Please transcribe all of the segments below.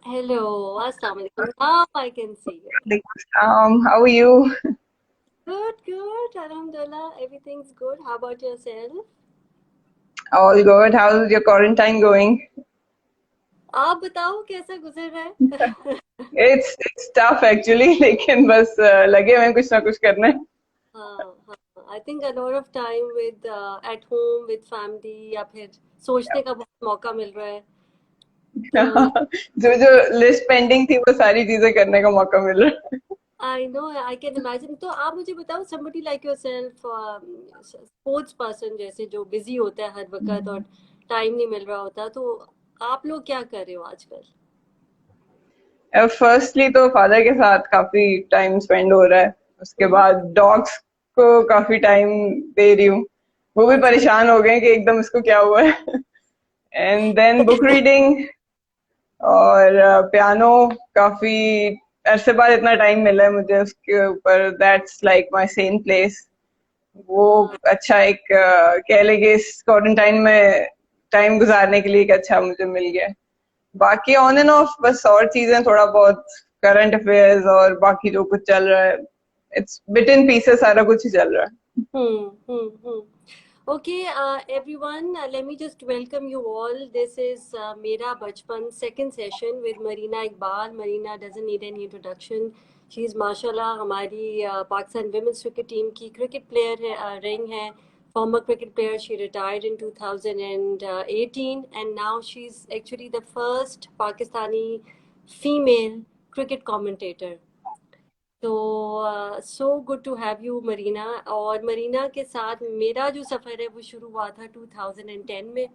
Hello, Assalamu alaikum. Now I can see you. How are you? Good, good. Alhamdulillah, everything's good. How about yourself? All good. How's your quarantine going? आप बताओ कैसा गुजर रहा है? It's tough actually, लेकिन बस लगे हुए हैं कुछ ना कुछ करने. हाँ हाँ. I think a lot of time with at home with family या फिर सोचने का बहुत मौका मिल रहा है. तो जो जो लिस्ट पेंडिंग थी वो सारी चीजें करने का मौका मिल रहा है. I know, I can imagine. तो आप मुझे बताओ, somebody like yourself, sports person जैसे जो busy होता है हर वक्त और टाइम नहीं मिल रहा होता, तो आप लोग क्या कर रहे हो आजकल? फर्स्टली तो फादर के साथ काफी टाइम स्पेंड हो रहा है. उसके हम्म. बाद डॉग्स को काफी टाइम दे रही हूँ. वो भी अच्छा. परेशान हो गए हैं कि एकदम इसको क्या हुआ है. एंड देन बुक रीडिंग और पियानो. काफी अरसे बाद इतना टाइम मिला है मुझे उसके ऊपर. That's like my same place. वो हाँ. अच्छा एक कह लेंगे इस क्वारंटाइन में टाइम गुजारने के लिए एक अच्छा मुझे मिल गया है. बाकी ऑन एंड ऑफ बस और चीजें थोड़ा बहुत करंट अफेयर्स और बाकी जो कुछ चल रहा है. It's bit in pieces. सारा कुछ ही चल रहा है. Hmm. Okay, everyone, let me just welcome you all. This is Mera Bachpan second session with Marina Iqbal. Marina doesn't need any introduction. She is माशाल्लाह हमारी पाकिस्तान women's cricket team की cricket player है, रही हैं. Former cricket player. She retired in 2018 and now she's actually the first Pakistani female cricket commentator. तो so good to have you Marina. और मरीना के साथ मेरा जो सफ़र है वो शुरू हुआ था 2010 में,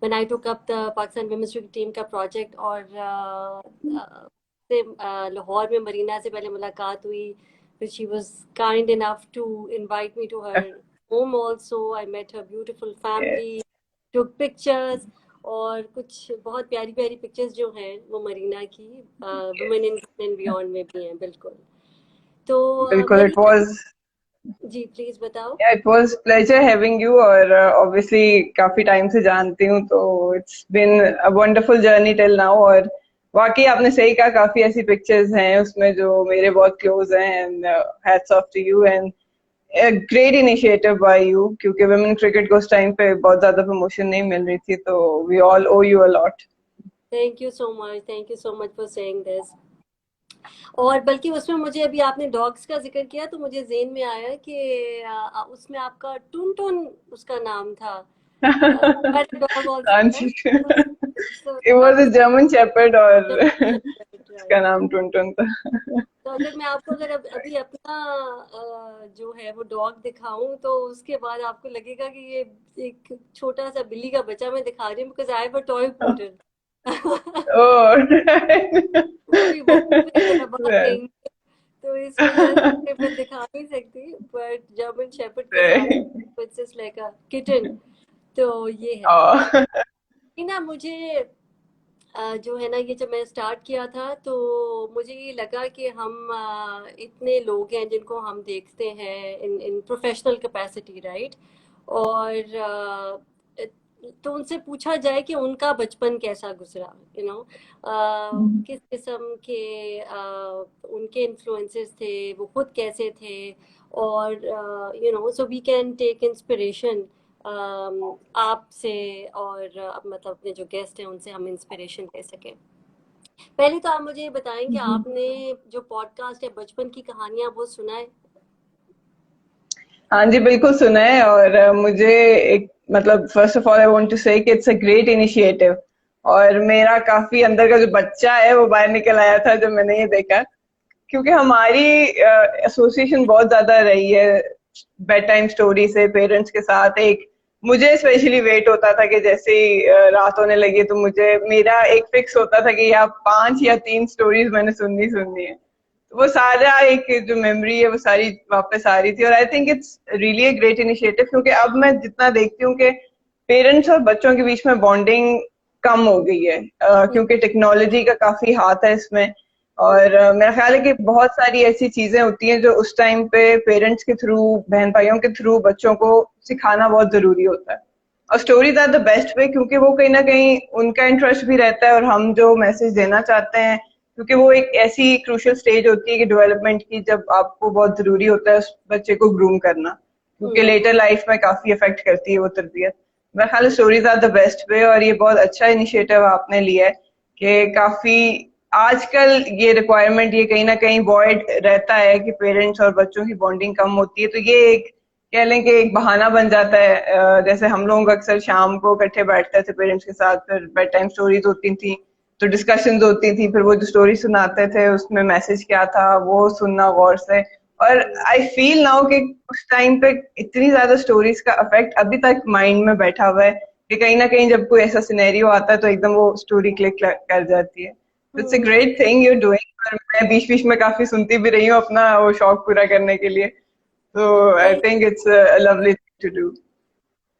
when I took up the Pakistan women's cricket team का प्रोजेक्ट. और लाहौर में मरीना से पहले मुलाकात हुई. फिर she was kind enough to invite me to her home also. I met her beautiful family, took pictures. और कुछ बहुत प्यारी प्यारी पिक्चर्स जो हैं वो मरीना की वुमेन इन एंड बियॉन्ड में भी हैं. बिल्कुल. तो बिल्कुल. It Marina, was ji please बताओ. It was pleasure having you. और ऑब्वियसली काफी टाइम से जानती हूँ तो it's been a wonderful journey till now. और वाकई आपने सही कहा. काफी ऐसी पिक्चर्स हैं उसमें जो मेरे बहुत क्लोज हैं. And hats off to you. And great initiative by you क्योंकि वुमेन क्रिकेट को उस टाइम पे बहुत ज्यादा प्रमोशन नहीं मिल रही थी. तो we all owe you a lot. Thank you so much for saying this. और बल्कि उसमें मुझे अभी आपने डॉग्स का जिक्र किया तो मुझे जेहन में आया कि उसमें आपका टुन टुन उसका नाम था. डॉग ऑल्सो, हाँ जी. राइट? तो it was a German shepherd और राइट. उसका नाम टुनटुन था. तो अगर मैं आपको अगर अभी अपना जो है वो डॉग दिखाऊं तो उसके बाद आपको लगेगा कि ये एक छोटा सा बिल्ली का बच्चा मैं दिखा रही हूँ, because I have a toy poodle. Oh. वो भी बहुत है, बाहर गई तो इस वजह से मैं दिखा नहीं सकती. बट जर्मन शेपर्ड के साथ it's just like a kitten. तो ये है. ये ना मुझे जो है ना, ये जब मैं स्टार्ट किया था तो मुझे ये लगा कि हम इतने लोग हैं जिनको हम देखते हैं इन इन प्रोफेशनल कैपेसिटी, राइट? और तो उनसे पूछा जाए कि उनका बचपन कैसा गुजरा, किस किस्म के उनके इन्फ्लुएंसेस थे, वो खुद कैसे थे. और so we can take inspiration आपसे. और मतलब अपने जो गेस्ट हैं उनसे हम इंस्पिरेशन ले सकें. पहले तो आप मुझे ये बताएं कि आपने जो पॉडकास्ट है बचपन की कहानियां वो सुना है? हाँ जी, बिल्कुल सुना है. और मुझे एक मतलब first of all I want to say कि इट्स अ ग्रेट इनिशिएटिव. और मेरा काफी अंदर का जो बच्चा है वो बाहर निकल आया था जब मैंने ये देखा. क्योंकि हमारी एसोसिएशन बहुत ज्यादा रही है बेड टाइम स्टोरी से पेरेंट्स के साथ. एक मुझे स्पेशली वेट होता था कि जैसे ही रात होने लगी तो मुझे मेरा एक फिक्स होता था कि या 5 या 3 स्टोरीज मैंने सुननी है. तो वो सारा एक जो मेमोरी है वो सारी वापस आ रही थी. और I think it's really a great initiative क्योंकि अब मैं जितना देखती हूँ कि पेरेंट्स और बच्चों के बीच में बॉन्डिंग कम हो गई है. क्योंकि टेक्नोलॉजी का काफी हाथ है इसमें. और मेरा ख्याल है कि बहुत सारी ऐसी चीजें होती हैं जो उस टाइम पे पेरेंट्स के थ्रू बहन भाइयों के थ्रू बच्चों को सिखाना बहुत जरूरी होता है. और stories are the best way, क्योंकि वो कहीं ना कहीं उनका इंटरेस्ट भी रहता है और हम जो मैसेज देना चाहते हैं, क्योंकि वो एक ऐसी क्रूशियल स्टेज होती है कि डेवलपमेंट की, जब आपको बहुत जरूरी होता है उस बच्चे को ग्रूम करना, क्योंकि हम्म। लेटर लाइफ में काफी इफेक्ट करती है वो तरबियत। मेरा ख्याल stories are the best way, और ये बहुत अच्छा इनिशिएटिव आपने लिया है कि काफी आजकल ये रिक्वायरमेंट, ये कहीं ना कहीं वॉइड रहता है कि पेरेंट्स और बच्चों की बॉन्डिंग कम होती है, तो ये एक कह लें कि एक बहाना बन जाता है। जैसे हम लोग अक्सर शाम को इकट्ठे बैठते थे पेरेंट्स के साथ, फिर बेड टाइम स्टोरीज होती थी, तो डिस्कशंस होती थी, फिर वो जो स्टोरी सुनाते थे उसमें मैसेज क्या था वो सुनना गौर से। और आई फील नाउ कि उस टाइम पे इतनी ज्यादा स्टोरीज का इफेक्ट अभी तक माइंड में बैठा हुआ है कि कहीं ना कहीं जब कोई ऐसा सिनेरियो आता है तो एकदम वो स्टोरी क्लिक कर जाती है। It's a hmm. Great thing you doing, और मैं बीच बीच में काफी सुनती भी रही हूँ अपना वो शौक पूरा करने के लिए। तो I thank think it's a lovely thing to do.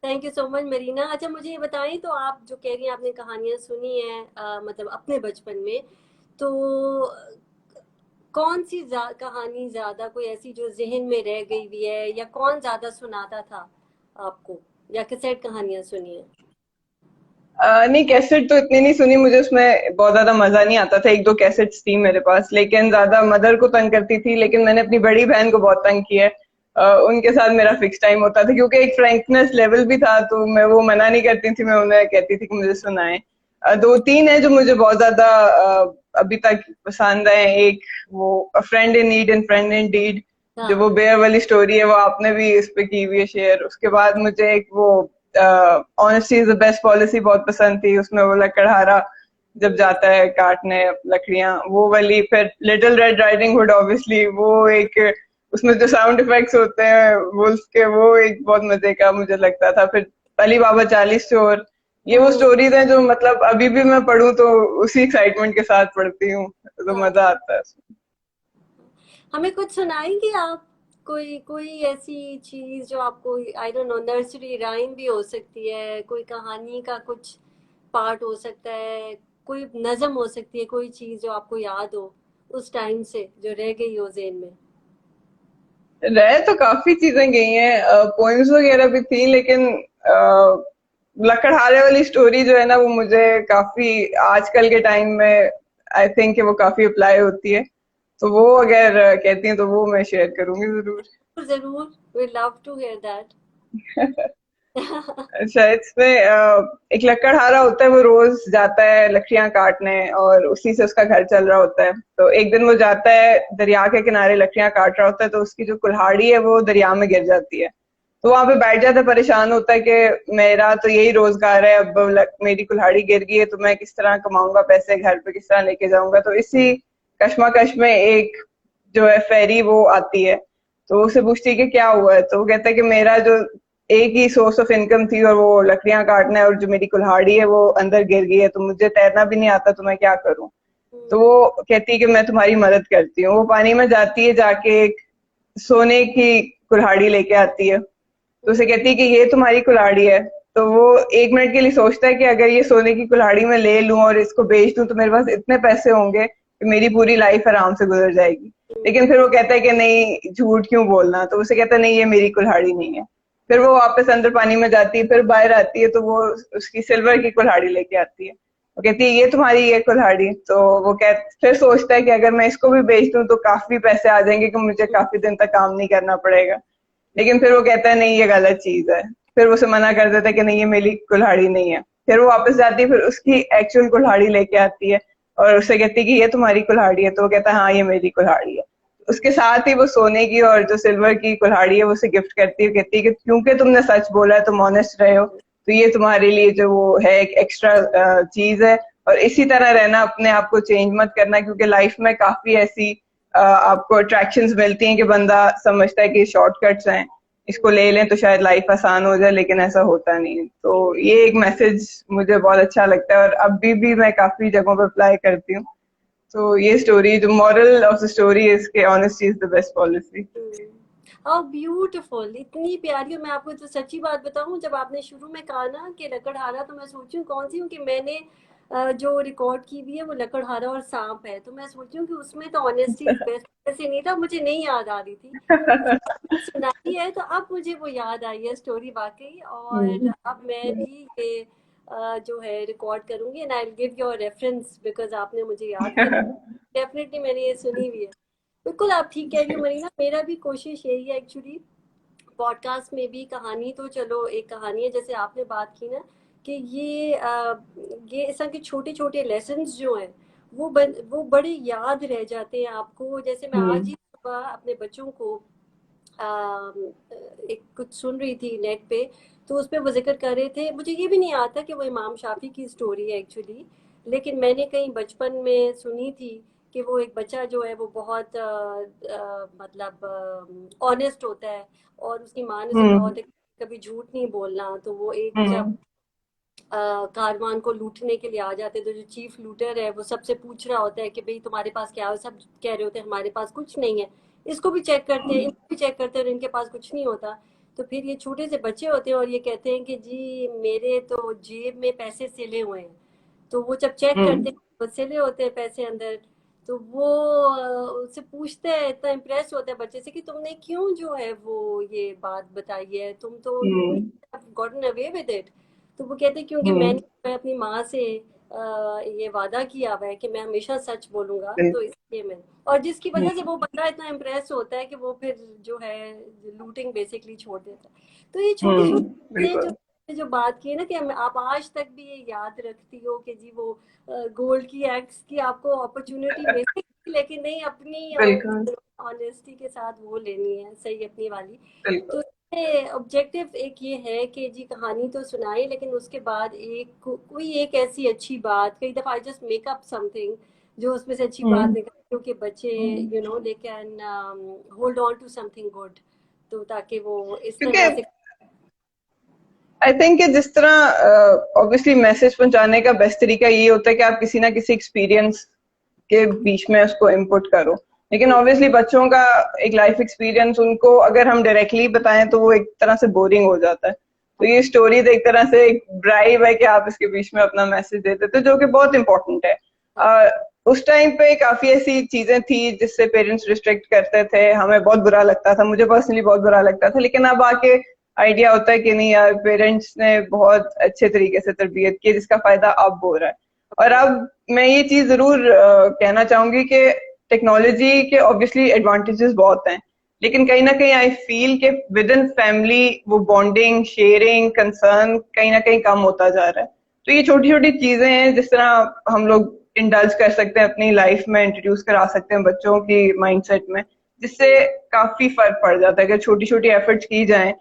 Thank you so much Marina. अच्छा मुझे ये बताएं, तो आप जो कह रही हैं आपने कहानियां सुनी हैं मतलब अपने बचपन में, तो कौन सी कहानी ज्यादा कोई ऐसी जो जहन में रह गई हुई है, या कौन ज्यादा सुनाता था आपको, या कैसेट कहानियां सुनी है? नहीं, कैसेट तो इतनी नहीं सुनी, मुझे उसमें बहुत ज्यादा मजा नहीं आता था। एक दो कैसेट्स थी मेरे पास, लेकिन ज्यादा मदर को तंग करती थी, लेकिन मैंने अपनी बड़ी बहन को बहुत तंग किया है। उनके साथ मेरा फिक्स टाइम होता था, क्योंकि एक फ्रेंकनेस लेवल भी था, तो मैं वो मना नहीं करती थी, मैं उन्हें कहती थी कि मुझे सुनाएं। दो तीन है जो मुझे बहुत ज्यादा अभी तक पसंद है। एक वो a friend in need and friend in deed, जो वो हाँ। बेयर वाली स्टोरी है, वो आपने भी इस पे की हुई है शेयर। उसके बाद मुझे एक वो honesty is the best policy बहुत पसंद थी, उसमें वो लकड़हारा जब हम्म। जाता है काटने लकड़ियां, वो वाली। फिर little red riding hood, obviously वो एक, उसमें जो साउंड इफेक्ट्स होते हैं वुल्फ के, वो एक बहुत मजे का मुझे लगता था। फिर अली बाबा 40 चोर, ये वो हम्म। स्टोरीज हैं जो मतलब अभी भी मैं पढ़ूं तो उसी एक्साइटमेंट के साथ पढ़ती हूँ, तो हाँ। मजा आता है। हमें कुछ सुनाएंगे आप? कोई कोई ऐसी चीज जो आपको, I don't know, nursery rhyme भी हो सकती है, कोई कहानी का कुछ पार्ट हो सकता है, कोई नज्म हो सकती है, कोई चीज जो आपको याद हो उस टाइम से जो रह गई हो जेन में। रह तो काफी चीजें गई हैं, पोइम्स वगैरह भी थी, लेकिन लकड़हारे वाली स्टोरी जो है ना, वो मुझे काफी आजकल के टाइम में आई थिंक वो काफी अप्लाई होती है। तो वो अगर कहती हैं तो वो मैं शेयर करूंगी जरूर। जरूर, we love to hear that. अच्छा, इसमें एक लकड़हारा होता है, वो रोज जाता है लकड़ियां काटने और उसी से उसका घर चल रहा होता है। तो एक दिन वो जाता है दरिया के किनारे, लकड़ियां काट रहा होता है, तो उसकी जो कुल्हाड़ी है वो दरिया में गिर जाती है। तो वहां पे बैठ जाता है, परेशान होता है कि मेरा तो यही रोजगार है, अब मेरी कुल्हाड़ी गिर गई है तो मैं किस तरह कमाऊंगा पैसे, घर पे किस तरह लेके जाऊंगा। तो इसी कश्मकश में एक जो है फेरी वो आती है, तो उसे पूछती है कि क्या हुआ है। तो वो कहता है कि मेरा जो एक ही सोर्स ऑफ इनकम थी और वो लकड़ियां काटना है, और जो मेरी कुल्हाड़ी है वो अंदर गिर गई है, तो मुझे तैरना भी नहीं आता, तो मैं क्या करूं। तो हम्म। वो कहती है कि मैं तुम्हारी मदद करती हूँ। वो पानी में जाती है, जाके एक सोने की कुल्हाड़ी लेके आती है, तो उसे हम्म। कहती है कि ये तुम्हारी कुल्हाड़ी है। तो वो एक मिनट के लिए सोचता है कि अगर ये सोने की कुल्हाड़ी मैं ले लूं और इसको बेच दूं तो मेरे पास इतने पैसे होंगे कि मेरी पूरी लाइफ आराम से गुजर जाएगी। लेकिन फिर वो कहता है कि नहीं, झूठ क्यों बोलना। तो उसे कहता है नहीं, ये मेरी कुल्हाड़ी नहीं है। फिर वो वापस अंदर पानी में जाती है, फिर बाहर आती है तो वो उसकी सिल्वर की कुल्हाड़ी लेके आती है। वो कहती है ये तुम्हारी ये कुल्हाड़ी। तो वो फिर सोचता है कि अगर मैं इसको भी बेच दूं तो काफी पैसे आ जाएंगे कि मुझे काफी दिन तक काम नहीं करना पड़ेगा। लेकिन फिर वो कहता है नहीं, ये गलत चीज है। फिर वो उसे मना कर देता है कि नहीं, ये मेरी कुल्हाड़ी नहीं है। फिर वो वापस जाती है, फिर उसकी एक्चुअल कुल्हाड़ी लेके आती है और उससे कहती है कि ये तुम्हारी कुल्हाड़ी है। तो वो कहता है हाँ, ये मेरी कुल्हाड़ी है। उसके साथ ही वो सोने की और जो सिल्वर की कुल्हाड़ी है वो उसे गिफ्ट करती है, कहती है कि क्योंकि तुमने सच बोला है, तुम ऑनेस्ट रहे हो, तो ये तुम्हारे लिए जो वो है एक एक्स्ट्रा चीज है। और इसी तरह रहना, अपने आप को चेंज मत करना, क्योंकि लाइफ में काफी ऐसी आपको अट्रैक्शंस मिलती हैं कि बंदा समझता है कि शॉर्टकट्स हैं, इसको ले लें तो शायद लाइफ आसान हो जाए, लेकिन ऐसा होता नहीं। तो ये एक मैसेज मुझे बहुत अच्छा लगता है और अभी भी मैं काफी जगहों पे अप्लाई करती हूँ। तो ये स्टोरी, जो moral of the story is के honesty is the best policy. और ब्यूटीफुल, इतनी प्यारी। और मैं आपको तो सच्ची बात बताऊं, जब आपने शुरू में कहा ना कि लकड़हारा, तो मैं सोचूं कौन सी हूँ कि मैंने जो रिकॉर्ड की हुई है वो लकड़हारा और सांप है, तो मैं सोच रही हूँ कि उसमें तो ऑनेस्टी इज बेस्ट ऐसे नहीं था, मुझे नहीं याद आ रही थी। तो आपने सुनाई है तो अब मुझे वो याद आई है स्टोरी वाकई, और हम्म, अब मैं भी ये जो है रिकॉर्ड करूंगी, and I will give your reference because आपने मुझे याद करा। डेफिनेटली मैंने ये सुनी हुई है। बिल्कुल आप ठीक कह रही हो मरीना, मेरा भी कोशिश यही है एक्चुअली। पॉडकास्ट में भी कहानी तो चलो एक कहानी है, जैसे आपने बात की ना कि ये इस तरह के छोटे छोटे लेसन्स जो हैं वो बड़े याद रह जाते हैं आपको। जैसे मैं आज हम्म, ही सुबह अपने बच्चों को अ, एक कुछ सुन रही थी नेट पे, तो उस पे वो जिक्र कर रहे थे, मुझे ये भी नहीं आता कि वो इमाम शाफी की स्टोरी है एक्चुअली, लेकिन मैंने कहीं बचपन में सुनी थी कि वो एक बच्चा जो है वो बहुत मतलब ऑनेस्ट होता है, और उसकी माँ ने उसे कहा हम्म, होता है कि कभी झूठ नहीं बोलना, तो वो एक जब हम्म, कारवान को लूटने के लिए आ जाते हैं, तो जो चीफ लूटर है वो सबसे पूछ रहा होता है कि भाई तुम्हारे पास क्या है, सब कह रहे होते हैं हमारे पास कुछ नहीं है, इसको भी चेक करते हैं, इनको भी चेक करते हैं, और इनके पास कुछ नहीं होता। तो फिर ये छोटे से बच्चे होते हैं और ये कहते हैं कि जी मेरे तो जेब में पैसे सिले हुए हैं। तो वो जब चेक करते हम्म, हैं तो सिले होते हैं पैसे अंदर। तो वो उससे पूछते हैं, इतना इम्प्रेस होता है बच्चे से कि तुमने क्यों जो है वो ये बात बताई है, तुम तो you hmm, gotten away with it. तो वो कहते हैं क्योंकि हम्म, मैं अपनी माँ से ये वादा किया हुआ है कि मैं हमेशा सच बोलूंगा, तो इसलिए मैं, और जिसकी वजह से हम्म, वो बंदा इतना इम्प्रेस होता है कि वो फिर जो है लूटिंग बेसिकली छोड़ देता है। तो ये छोटी छोटी चीजें बिल्कुल, जो बात की है ना कि आप आज तक भी ये याद रखती हो कि जी वो गोल्ड की एक्स की आपको अपॉर्चुनिटी मिली, लेकिन नहीं अपनी बिल्कुल, ऑनेस्टी के साथ वो लेनी है सही अपनी वाली। बिल्कुल। तो ऑब्जेक्टिव एक ये है कि जी कहानी तो सुनाई, लेकिन उसके बाद एक कोई एक ऐसी अच्छी बात, कई दफा I just make up something जो उसमें से अच्छी बात हम्म, निकल कि बच्चे you know they can hold on to something good, तो ताकि वो इस क्योंकि तरह से। आई थिंक कि जिस तरह ऑब्वियसली मैसेज पहुंचाने का बेस्ट तरीका ये होता है कि आप किसी ना किसी एक्सपीरियंस के बीच में उसको इनपुट करो। लेकिन हम्म, ऑब्वियसली बच्चों का एक लाइफ एक्सपीरियंस उनको अगर हम डायरेक्टली बताएं तो वो एक तरह से बोरिंग हो जाता है। तो ये स्टोरी तो एक तरह से एक ड्राइव है कि आप इसके बीच में अपना मैसेज देते थे, जो कि बहुत इंपॉर्टेंट है। हाँ, उस टाइम पे काफी ऐसी चीजें थी जिससे पेरेंट्स रिस्ट्रिक्ट करते थे, हमें बहुत बुरा लगता था, मुझे पर्सनली बहुत बुरा लगता था, लेकिन अब आके आइडिया होता है कि नहीं यार, पेरेंट्स ने बहुत अच्छे तरीके से तरबियत की जिसका फायदा अब हो रहा है। और अब मैं ये चीज जरूर कहना चाहूंगी कि टेक्नोलॉजी के ऑब्वियसली एडवांटेजेस बहुत हैं, लेकिन कहीं ना कहीं आई फील कि विद इन फैमिली वो बॉन्डिंग, शेयरिंग, कंसर्न कहीं ना कहीं कम होता जा रहा है। तो ये छोटी छोटी चीजें हैं जिस तरह हम लोग इंडल्ज कर सकते हैं, अपनी लाइफ में इंट्रोड्यूस करा सकते हैं बच्चों की माइंडसेट में, जिससे काफी फर्क पड़ जाता है। अगर छोटी छोटी एफर्ट्स की जाएं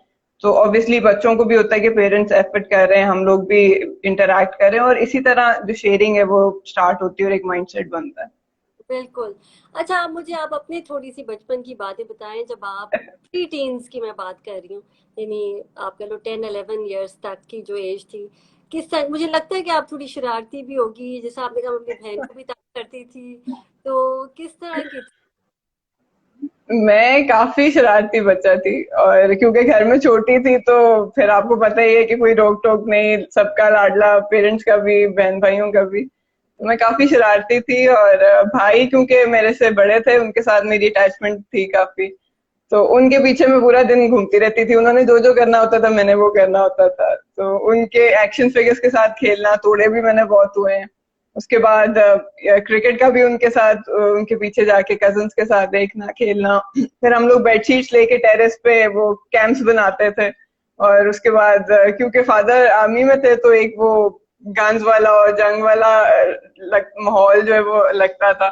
तो ऑब्वियसली बच्चों को भी होता है कि पेरेंट्स एफर्ट कर रहे हैं, हम लोग भी इंटरैक्ट कर रहे हैं, और इसी तरह जो शेयरिंग है वो स्टार्ट होती है और एक माइंडसेट बनता है। बिल्कुल। अच्छा आप अपनी थोड़ी सी बचपन की बातें बताएं, जब आप प्री टीन्स की मैं बात कर रही हूँ, यानी आप कह लो 10-11 ईयर्स तक की जो एज थी, किस तरह, मुझे लगता है कि आप थोड़ी शरारती भी होगी, जैसे आपने कहा मैं अपनी बहन को भी तंग करती थी, तो किस तरह की थी? मैं काफी शरारती बच्चा थी, और क्योंकि घर में छोटी थी तो फिर आपको पता ही है कि कोई रोक टोक नहीं, सबका लाडला, पेरेंट्स का भी, बहन भाइयों का भी। तो मैं काफी शरारती थी, और भाई क्योंकि मेरे से बड़े थे उनके साथ मेरी अटैचमेंट थी काफी, तो उनके पीछे मैं पूरा दिन घूमती रहती थी। उन्होंने जो जो करना होता था मैंने वो करना होता था, तो उनके एक्शन फिगर्स के साथ खेलना, तोड़े भी मैंने बहुत हुए हैं। उसके बाद क्रिकेट का भी उनके साथ, उनके पीछे जाके कजन्स के साथ देखना, खेलना। फिर हम लोग बेडशीट्स लेके टेरेस पे वो कैंप्स बनाते थे। और उसके बाद क्योंकि फादर आर्मी में थे तो एक वो गन्स वाला और जंग वाला माहौल जो है वो लगता था।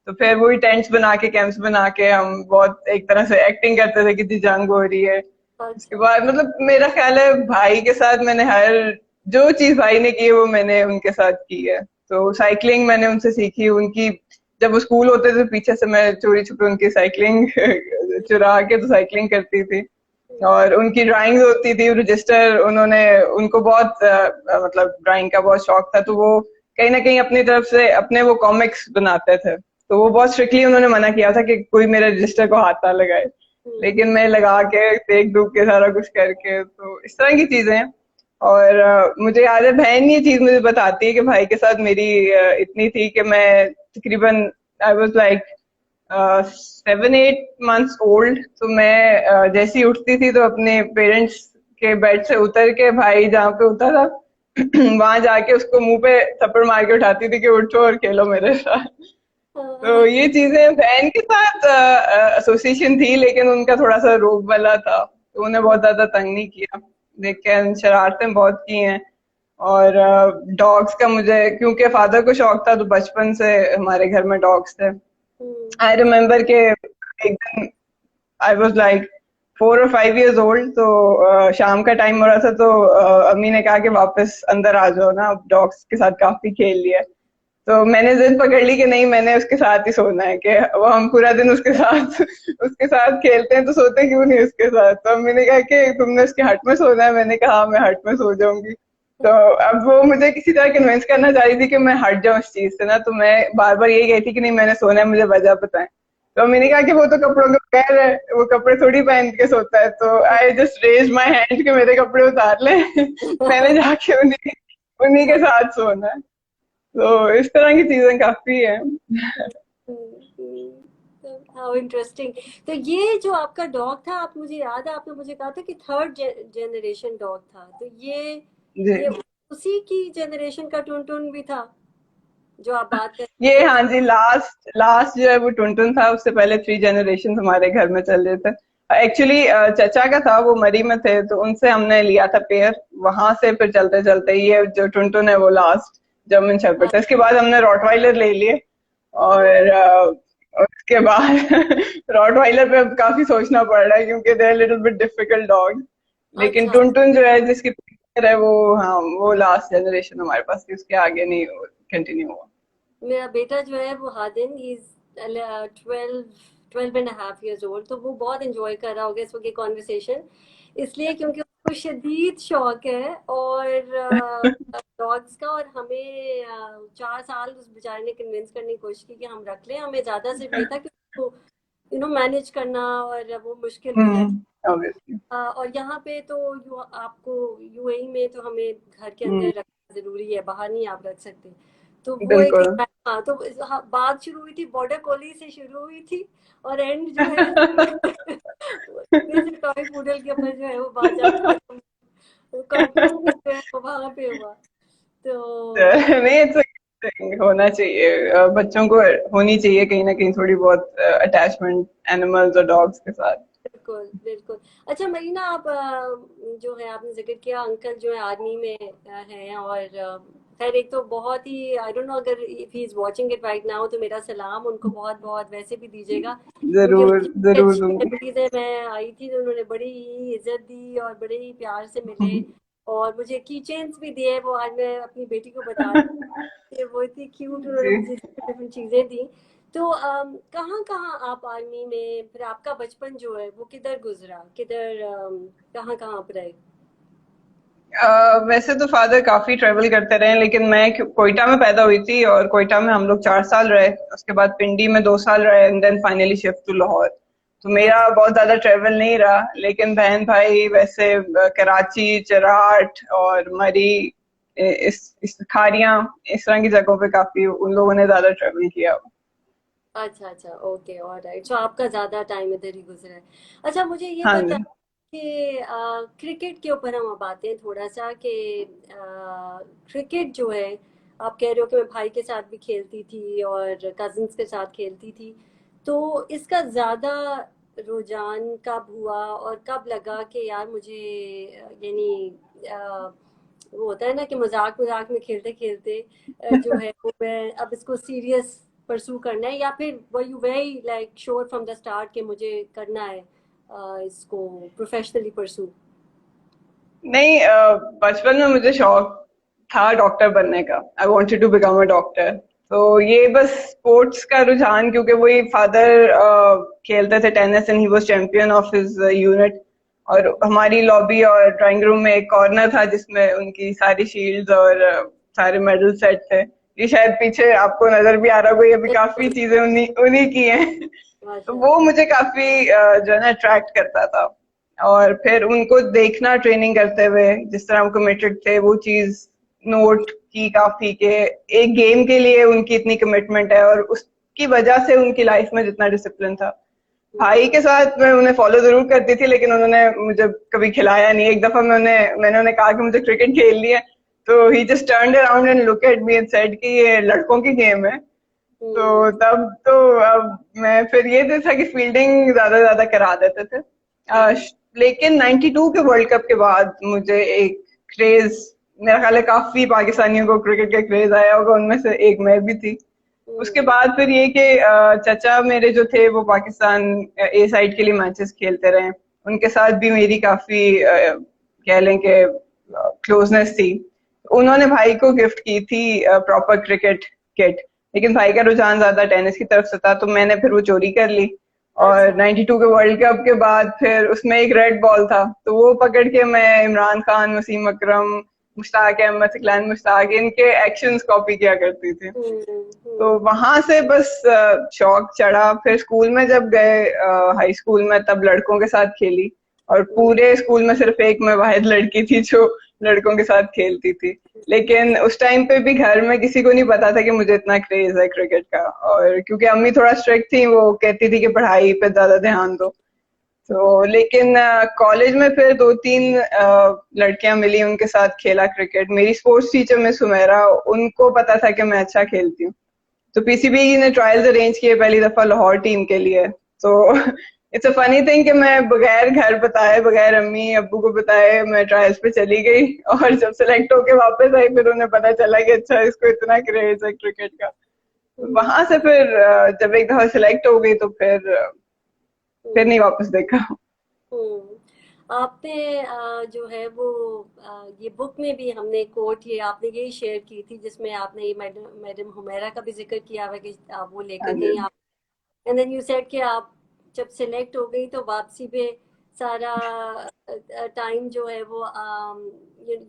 तो फिर वही टेंट्स बना के, कैंप्स बना के हम बहुत एक तरह से एक्टिंग करते थे कि जी जंग हो रही है। उसके अच्छा। बाद मतलब मेरा ख्याल है भाई के साथ मैंने हर जो चीज भाई ने की है वो मैंने उनके साथ की है। तो साइकिलिंग मैंने उनसे सीखी, उनकी जब वो स्कूल होते थे पीछे से मैं चोरी छुपे उनकी साइकिलिंग चुरा के तो साइकिलिंग करती थी। और उनकी ड्राइंग होती थी, रजिस्टर, उन्होंने, उनको बहुत मतलब ड्राइंग का बहुत शौक था, तो वो कहीं ना कहीं अपनी तरफ से अपने वो कॉमिक्स बनाते थे। तो वो बहुत स्ट्रिक्टली उन्होंने मना किया था कि कोई मेरे रजिस्टर को हाथ ना लगाए, हम्म, लेकिन मैं लगा के देख दूख के सारा कुछ करके, तो इस तरह की चीजें हैं। और मुझे याद है बहन ये चीज मुझे बताती है कि भाई के साथ मेरी इतनी थी कि मैं तकरीबन I was like 7-8 months old. तो मैं जैसे ही उठती थी तो अपने पेरेंट्स के बेड से उतर के भाई जहाँ पे होता था वहां जाके उसको मुंह पे थप्पड़ मार के उठाती थी कि उठो और खेलो मेरे साथ। तो हाँ, ये चीजें बहन के साथ एसोसिएशन थी, लेकिन उनका थोड़ा सा रोब वाला था तो उन्हें बहुत ज्यादा तंग नहीं किया, लेकिन शरारतें बहुत की हैं। और डॉग्स का मुझे क्योंकि फादर को शौक था तो बचपन से हमारे घर में डॉग्स थे। आई हम्म। रिमेम्बर के एक दिन आई वॉज लाइक 4 और 5 इयर्स ओल्ड, तो शाम का टाइम हो रहा था तो अम्मी ने कहा कि वापस अंदर आ जाओ ना, अब डॉग्स के साथ काफी खेल लिया। तो मैंने जिद पकड़ ली कि नहीं, मैंने उसके साथ ही सोना है, कि वो हम पूरा दिन उसके साथ उसके साथ खेलते हैं तो सोते क्यों नहीं उसके साथ। तो अम्मी ने कहा कि तुमने उसके हट में सोना है, मैंने कहा हाँ मैं हट में सो जाऊंगी। तो अब वो मुझे किसी तरह कन्विंस करना चाह रही थी कि मैं हट जाऊं इस चीज से ना, तो मैं बार बार यही कहती कि नहीं मैंने सोना है, मुझे वजह बताएं। तो मैंने कहा कि वो तो कपड़ों के बगैर है, वो कपड़े थोड़ी पहन के सोता है। तो I just raise my hand कि मेरे कपड़े उतार ले मैंने जाके उन्हीं उन्हीं के साथ सोना है। तो इस तरह की चीजें काफी है। How interesting. तो ये जो आपका डॉग था, आप मुझे याद है आपने मुझे कहा था कि थर्ड जनरेशन डॉग था, तो जी, ये उसी की जनरेशन का टुनटुन भी था जो आप बात कर ये रहे थे। हाँ जी, लास्ट लास्ट जो है वो टुनटुन था। उससे पहले 3 जनरेशन हमारे घर में चल रहे थे। एक्चुअली चचा का था, वो मरी में थे तो उनसे हमने लिया था पेयर। वहां से फिर चलते चलते ये जो टुनटुन है वो लास्ट जर्मन शेफर्ड था। इसके बाद हमने रॉटवाइलर ले लिए। और उसके बाद रॉटवाइलर पे अब काफी सोचना पड़ रहा है क्योंकि they are little bit difficult dog. लेकिन अच्छा, टुनटुन जो है जिसकी picture है वो, हाँ वो लास्ट जनरेशन हमारे पास थी, उसके आगे नहीं कंटिन्यू हुआ। मेरा बेटा जो है वो हादिन, ही इज 12.5 years old, तो वो बहुत इंजॉय कर रहा होगा इस वक्त ये कॉन्वर्सेशन, इसलिए क्योंकि उसको शदीद शौक है और डॉग्स का। और हमें 4 साल उस बेचारे ने कन्विंस करने की कोशिश की कि हम रख लें। हमें ज्यादा सिर्फ ये था कि उसको मैनेज करना और वो मुश्किल हो जाए। ऑब्वियसली। और यहाँ पे तो आपको यूएई में तो हमें घर के अंदर रखना जरूरी है, बाहर नहीं आप रख सकते। तो वो एक, बिल्कुल। हाँ, तो हाँ, बात शुरू हुई थी बॉर्डर कोली से, शुरू हुई थी और एंड जो है छोटे से टॉय पूडल के ऊपर जो है वो बात जाके खत्म, वो कंक्लूजन जो है वो वहां पे हुआ। तो नहीं, इट्स होना चाहिए, बच्चों को होनी चाहिए कहीं ना कहीं थोड़ी बहुत अटैचमेंट एनिमल्स और डॉग्स के साथ। बिल्कुल, बिल्कुल। अच्छा मरीना, आप जो है आपने ज़िक्र किया अंकल जो है आर्मी में हैं, और खैर एक तो बहुत ही, आई डोंट नो अगर if he is watching it right now, तो मेरा सलाम उनको बहुत-बहुत वैसे भी दीजिएगा, क्योंकि जरूर मुझे जरूर अच्छी दूंगी। मेमोरीज़ है। मैं आई थी तो उन्होंने बड़ी ही इज़्ज़त दी और बड़े ही प्यार से मिले और मुझे की चेन्स भी दिए। वो आज मैं अपनी बेटी को बता रही, वो इतनी क्यूट, उन्होंने जी। मुझे डिफरेंट चीज़ें दी। तो कहाँ कहाँ आप आर्मी में, फिर आपका बचपन जो है वो किधर गुजरा, किधर कहाँ कहाँ आप रहे? वैसे तो फादर काफी ट्रेवल करते रहे, लेकिन मैं कोयटा में पैदा हुई थी और कोयटा में हम लोग 4 साल रहे। उसके बाद पिंडी में 2 साल रहे and then finally shift to Lahore. तो मेरा अच्छा, बहुत ज्यादा ट्रेवल नहीं रहा, लेकिन बहन भाई वैसे कराची, चराट और मरी, इस खारियां, इस तरह की जगहों पे काफी उन लोगों ने ज्यादा ट्रेवल किया। अच्छा, अच्छा, ओके, ऑलराइट, सो आपका ज्यादा टाइम इधर ही गुजरा है। अच्छा मुझे ये हाँ बता जी। कि क्रिकेट के ऊपर हम अब आते हैं थोड़ा सा कि क्रिकेट जो है, आप कह रहे हो कि मैं भाई के साथ भी खेलती थी और कजिन्स के साथ खेलती थी, तो इसका ज्यादा रुझान कब हुआ और कब लगा कि यार मुझे यानी वो होता है ना कि मजाक मजाक में खेलते खेलते जो है वो मैं अब इसको सीरियस परसू करना है, या फिर were you very like sure from the start कि मुझे करना है इसको प्रोफेशनली परसू? नहीं, बचपन में मुझे शौक था डॉक्टर बनने का। I wanted to become a doctor. तो ये बस स्पोर्ट्स का रुझान, क्योंकि वही फादर खेलते थे tennis and he was champion of his unit. और हमारी लॉबी और ड्राइंग रूम में एक कॉर्नर था जिसमें उनकी सारी शील्ड्स और सारे मेडल सेट थे। ये शायद पीछे आपको नजर भी आ रहा होगा, ये भी काफी बिल्कुल, चीजें उन्हीं उन्हीं की हैं। तो वो माशाल्लाह। मुझे काफी जो है ना अट्रैक्ट करता था। और फिर उनको देखना ट्रेनिंग करते हुए, जिस तरह वो कमिटेड थे, वो चीज नोट की काफी के एक गेम के लिए उनकी इतनी कमिटमेंट है, और उसकी वजह से उनकी लाइफ में जितना डिसिप्लिन था। भाई के साथ मैं उन्हें फॉलो जरूर करती थी, लेकिन उन्होंने मुझे कभी खिलाया नहीं। एक दफा मैंने उन्हें कहा कि मुझे क्रिकेट खेलनी है, तो he just turned around and look at me and said कि ये लड़कों की गेम है। तो तब तो अब मैं फिर ये था कि फील्डिंग ज्यादा ज्यादा करा देते थे। लेकिन 92 के वर्ल्ड कप के बाद मुझे एक क्रेज, मेरा ख्याल है काफी पाकिस्तानियों को क्रिकेट का क्रेज आया होगा, उनमें से एक मैं भी थी। उसके बाद फिर ये कि चचा मेरे जो थे वो पाकिस्तान ए साइड के लिए मैचेस खेलते रहे, उनके साथ भी मेरी काफी कह लें कि क्लोजनेस थी। उन्होंने भाई को गिफ्ट की थी प्रॉपर क्रिकेट किट, लेकिन भाई का रुझान ज्यादा टेनिस की तरफ से था, तो मैंने फिर वो चोरी कर ली। और अच्छा। 92 के वर्ल्ड कप के बाद फिर उसमें एक रेड बॉल था, तो वो पकड़ के मैं इमरान खान, वसीम अकरम, मुश्ताक अहमद, इकलान मुश्ताक, इनके एक्शंस कॉपी किया करती थी। तो हम्म। वहां से बस शौक चढ़ा। फिर स्कूल में जब गए, हाई स्कूल में, तब लड़कों के साथ खेली, और पूरे स्कूल में सिर्फ एक मैं वाहिद लड़की थी जो लड़कों के साथ खेलती थी। लेकिन उस टाइम पे भी घर में किसी को नहीं पता था कि मुझे इतना क्रेज है क्रिकेट का, और क्योंकि अम्मी थोड़ा स्ट्रिक्ट थी, वो कहती थी कि पढ़ाई पे ज्यादा ध्यान दो। तो लेकिन कॉलेज में फिर दो तीन लड़कियां मिली, उनके साथ खेला क्रिकेट। मेरी स्पोर्ट्स टीचर मिस हुमैरा, उनको पता था कि मैं अच्छा खेलती हूँ, तो पीसीबी ने ट्रायल्स अरेंज किए पहली दफा लाहौर टीम के लिए। तो इट्स अ फनी थिंग कि मैं बगैर घर बताए, बगैर अम्मी अब्बू को बताए, मैं ट्रायल्स पे चली गई, और जब सेलेक्ट होके वापस आई फिर उन्हें पता चला कि अच्छा इसको इतना क्रेज है क्रिकेट का। वहां से फिर जब एक दफा सिलेक्ट हो गई, तो फिर नहीं वापस देखा। हम्म। आपने जो है वो ये बुक में भी हमने कोट ये आपने यही शेयर की थी जिसमें आपने ये मैडम मैडम हुमैरा का भी जिक्र किया हुआ कि आप वो हाँ लेकर जी। गई आप। एंड देन यू सेड कि आप जब सिलेक्ट हो गई तो वापसी पे सारा टाइम जो है वो